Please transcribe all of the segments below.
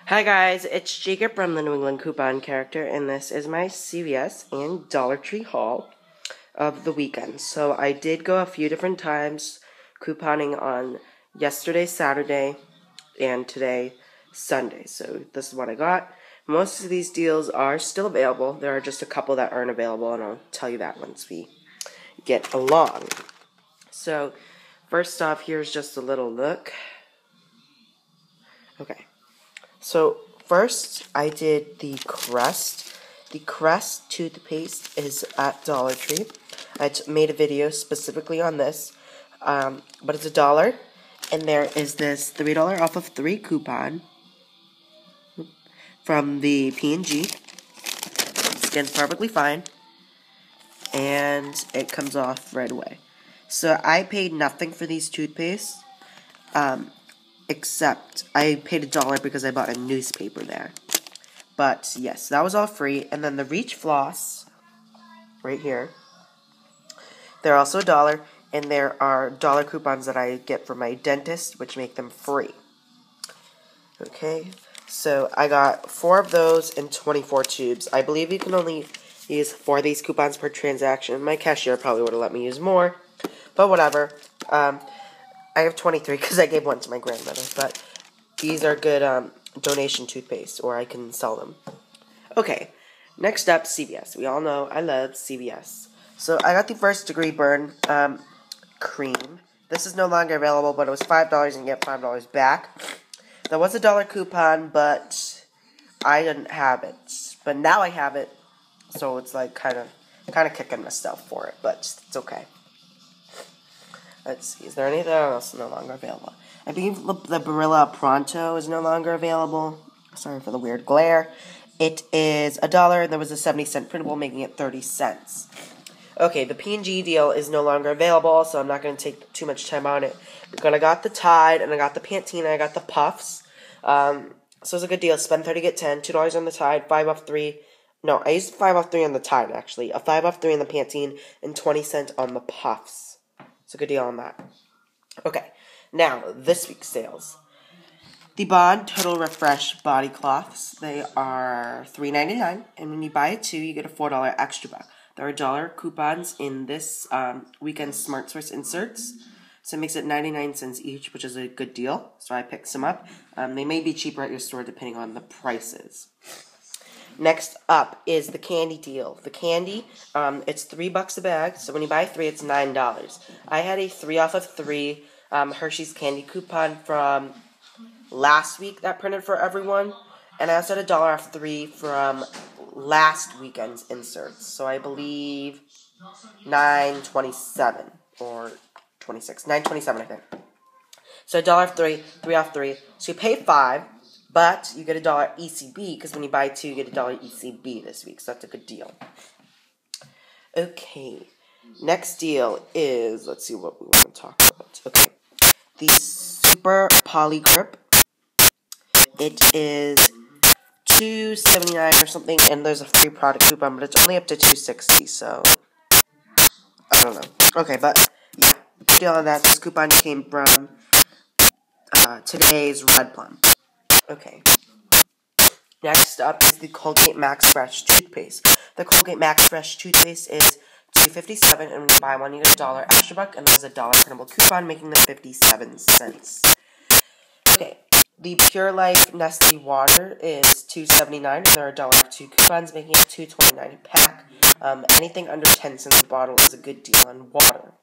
Hi guys, it's Jacob from the New England Coupon Character, and this is my CVS and Dollar Tree haul of the weekend. So I did go a few different times couponing on yesterday, Saturday, and today, Sunday. So this is what I got. Most of these deals are still available. There are just a couple that aren't available, and I'll tell you that once we get along. So first off, here's just a little look. Okay. So, first, I did the Crest. The Crest toothpaste is at Dollar Tree. I made a video specifically on this, but it's $1, and there is this $3 off of 3 coupon from the P&G. Skin's perfectly fine, and it comes off right away. So, I paid nothing for these toothpastes. Except I paid $1 because I bought a newspaper there. But yes, that was all free. And then the Reach Floss, right here, they're also $1. And there are $1 coupons that I get from my dentist, which make them free. Okay, so I got 4 of those and 24 tubes. I believe you can only use 4 of these coupons per transaction. My cashier probably would have let me use more, but whatever. I have 23 because I gave one to my grandmother, but these are good donation toothpaste, or I can sell them. Okay, next up, CVS. We all know I love CVS. So I got the First Degree Burn cream. This is no longer available, but it was $5 and you get $5 back. That was a $1 coupon, but I didn't have it. But now I have it, so it's like kind of kicking myself for it, but it's okay. Let's see, is there anything else no longer available? I believe the Barilla Pronto is no longer available. Sorry for the weird glare. It is $1, and there was a 70-cent printable, making it 30 cents. Okay, the P&G deal is no longer available, so I'm not going to take too much time on it. But I got the Tide, and I got the Pantene, and I got the Puffs. So it's a good deal. Spend 30, get 10. $2 on the Tide, 5 off 3. No, I used 5 off 3 on the Tide, actually. A 5 off 3 on the Pantene, and 20 cents on the Puffs. It's a good deal on that. Okay, now, this week's sales. The Bond Total Refresh body cloths, they are $3.99, and when you buy 2, you get a $4 extra buck. There are $1 coupons in this weekend Smart Source inserts, so it makes it 99 cents each, which is a good deal, so I picked some up. They may be cheaper at your store depending on the prices. Next up is the candy deal. The candy, it's $3 a bag, so when you buy 3, it's $9. I had a 3 off of 3 Hershey's candy coupon from last week that printed for everyone, and I also had $1 off 3 from last weekend's inserts, so I believe $9.27 or 26, $9.27 I think. So $1 off 3, 3 off 3, so you pay $5. But you get $1 ECB, because when you buy 2, you get $1 ECB this week, so that's a good deal. Okay, next deal is, let's see what we want to talk about. Okay, the Super Poly Grip. It is $2.79 or something, and there's a free product coupon, but it's only up to $2.60, so I don't know. Okay, but yeah, good deal on that. This coupon came from today's Red Plum. Okay. Next up is the Colgate Max Fresh toothpaste. The Colgate Max Fresh toothpaste is $2.57, and when you buy one, you get $1 extra buck, and there's a $1 printable coupon, making them 57 cents. Okay. The Pure Life Nestle water is $2.79, and there are $1 off 2 coupons, making it $2.29 a pack. Anything under 10 cents a bottle is a good deal on water.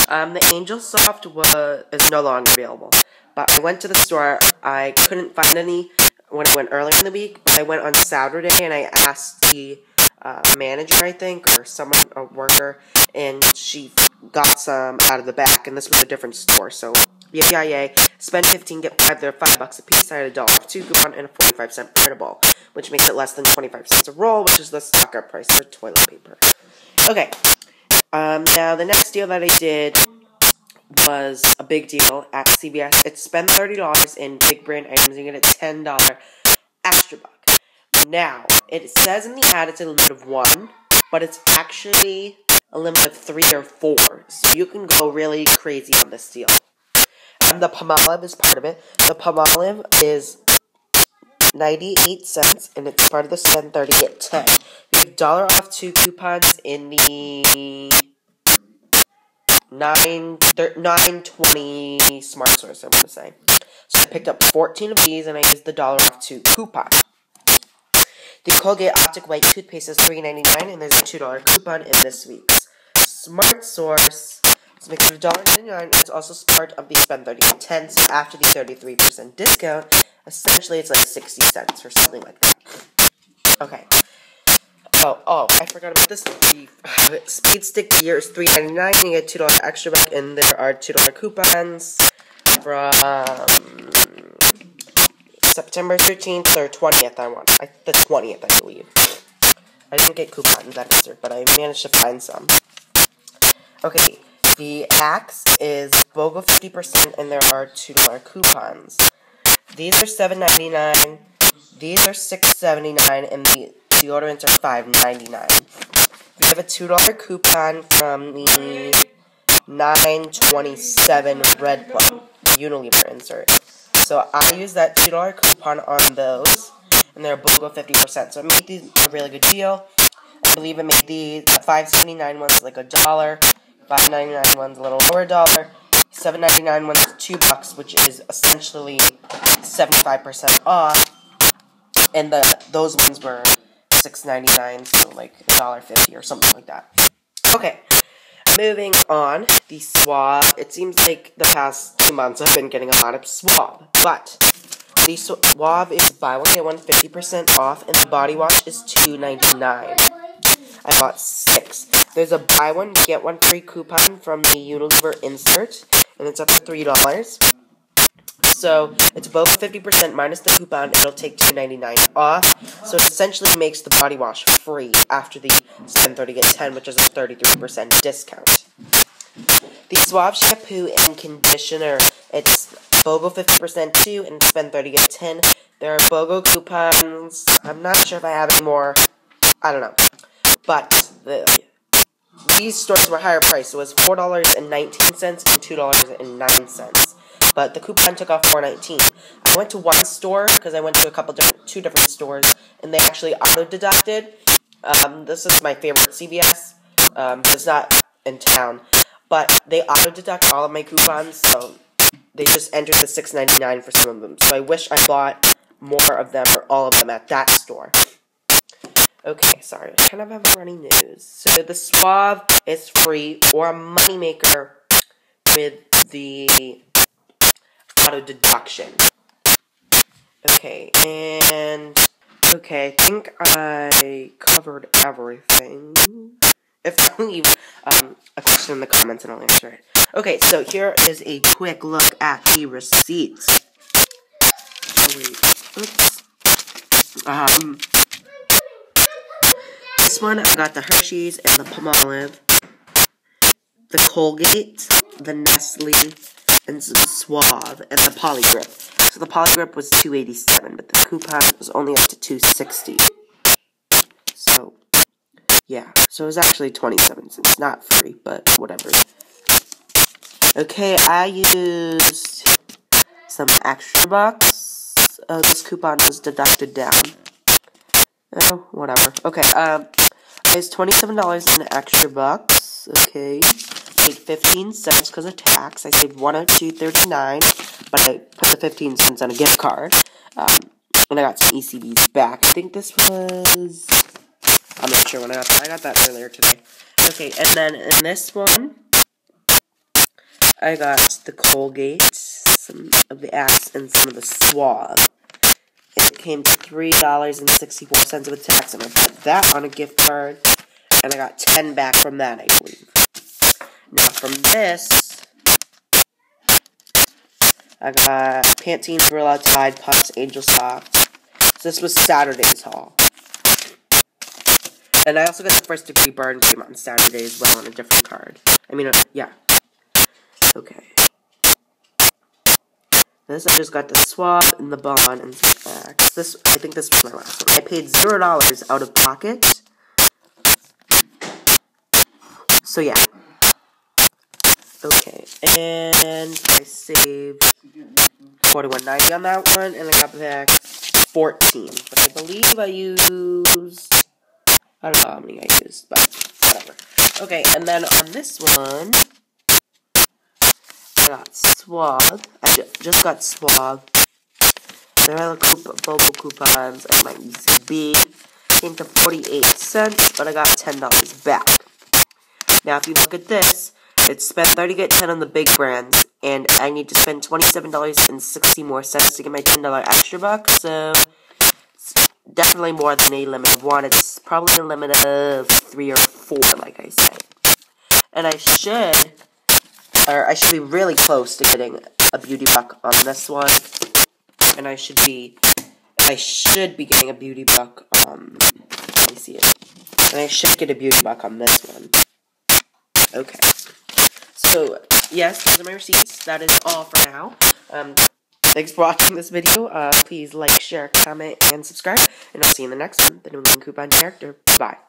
The Angel Soft is no longer available. But I went to the store. I couldn't find any when I went earlier in the week. But I went on Saturday and I asked the manager, I think, or someone, a worker, and she got some out of the back. And this was a different store. So yippee-yay, spend 15, get 5. They're $5 a piece. I had $1 off 2 coupon and a 45-cent printable, which makes it less than 25 cents a roll, which is the stock-up price for toilet paper. Okay. Now the next deal that I did was a big deal at CVS. It's spend $30 in big brand items, and you get a $10 extra buck. Now, it says in the ad it's a limit of 1, but it's actually a limit of 3 or 4, so you can go really crazy on this deal. And the Palmolive is part of it. The Palmolive is 98 cents, and it's part of the spend 30 get 10. You have $1 off 2 coupons in the 920 Smart Source, I want to say. So I picked up 14 of these, and I used the $1 off 2 coupon. The Colgate Optic White toothpaste is $3.99, and there's a $2 coupon in this week's Smart Source. So make it $1.99. It's also part of the spend 30 get 10. So after the 33% discount, essentially it's like 60 cents or something like that. Okay. Oh, I forgot about this. The Speed Stick gear is $3.99. You get $2 extra back, and there are $2 coupons from September 13th or 20th. The 20th, I believe. I didn't get coupons that answered, but I managed to find some. Okay, the Axe is BOGO 50%, and there are $2 coupons. These are $7.99. These are $6.79, and the deodorants are $5.99. We have a $2 coupon from the 927 Red Plum Unilever insert. So I used that $2 coupon on those, and they're BOGO 50%. So it made these a really good deal. I believe it made the $5.79 ones like $1, $5.99 ones a little lower $1, $7.99 ones $2, which is essentially 75% off, and those ones were $6.99, so like $1.50 or something like that. Okay, moving on. The Suave. It seems like the past 2 months I've been getting a lot of Suave, but the Suave is buy one get one 50% off, and the body wash is $2.99. I bought 6. There's a buy one get one free coupon from the Unilever insert, and it's up to $3. So it's both 50% minus the coupon. It'll take $2.99 off. So it essentially makes the body wash free after the spend 30 get 10, which is a 33% discount. The Suave shampoo and conditioner, it's BOGO 50% too, and spend 30 get 10. There are BOGO coupons. I'm not sure if I have any more. I don't know. But these stores were higher priced. So it was $4.19 and $2.09. But the coupon took off $4.19. I went to one store because I went to two different stores, and they actually auto-deducted. This is my favorite CVS. It's not in town, but they auto-deduct all of my coupons, so they just entered the $6.99 for some of them. So I wish I bought more of them or all of them at that store. Okay, sorry, I kind of have a runny nose. So the Suave is free, or a moneymaker with the auto deduction. Okay, and I think I covered everything. If not, leave a question in the comments and I'll answer it. Okay, so here is a quick look at the receipts. Oops. This one, I got the Hershey's and the Palmolive, the Colgate, the Nestle, and some Suave, and the Poligrip. So the Poligrip was $2.87, but the coupon was only up to $2.60. So, yeah. So it was actually 27 cents. Not free, but whatever. Okay, I used some extra bucks. Oh, this coupon was deducted down. Oh, whatever. Okay, I used $27 in extra bucks. Okay. Paid 15 cents because of tax. I saved $102.39, but I put the 15 cents on a gift card. And I got some ECBs back. I think this was... I'm not sure when I got that. I got that earlier today. Okay, and then in this one, I got the Colgate, some of the Axe, and some of the Suave. It came to $3.64 with tax, and I put that on a gift card, and I got 10 back from that, I believe. Now from this, I got Pantene Gorilla Tide Pops Angel Soft. So this was Saturday's haul. And I also got the First Degree Burn came on Saturday as well on a different card. Yeah. Okay. This, I just got the Suave and the Bond and some Axe. I think this was my last one. I paid $0 out of pocket. So yeah. Okay, and I saved $41.90 on that one, and I got back 14. But I believe I used... I don't know how many I used, but whatever. Okay, and then on this one, I got Swag. I just got Swag. There are Bobo coupons. I might use a B. Came to 48 cents, but I got $10 back. Now, if you look at this, it's spent 30 get 10 on the big brands, and I need to spend $27.60 more cents to get my $10 extra buck, so it's definitely more than a limit of 1. It's probably a limit of 3 or 4, like I said. And I should be really close to getting a beauty buck on this one, and I should be getting a beauty buck on, let me see it, and I should get a beauty buck on this one. Okay. So, yes, those are my receipts. That is all for now. Thanks for watching this video. Please like, share, comment, and subscribe. And I'll see you in the next one. The New England Coupon Character. Bye.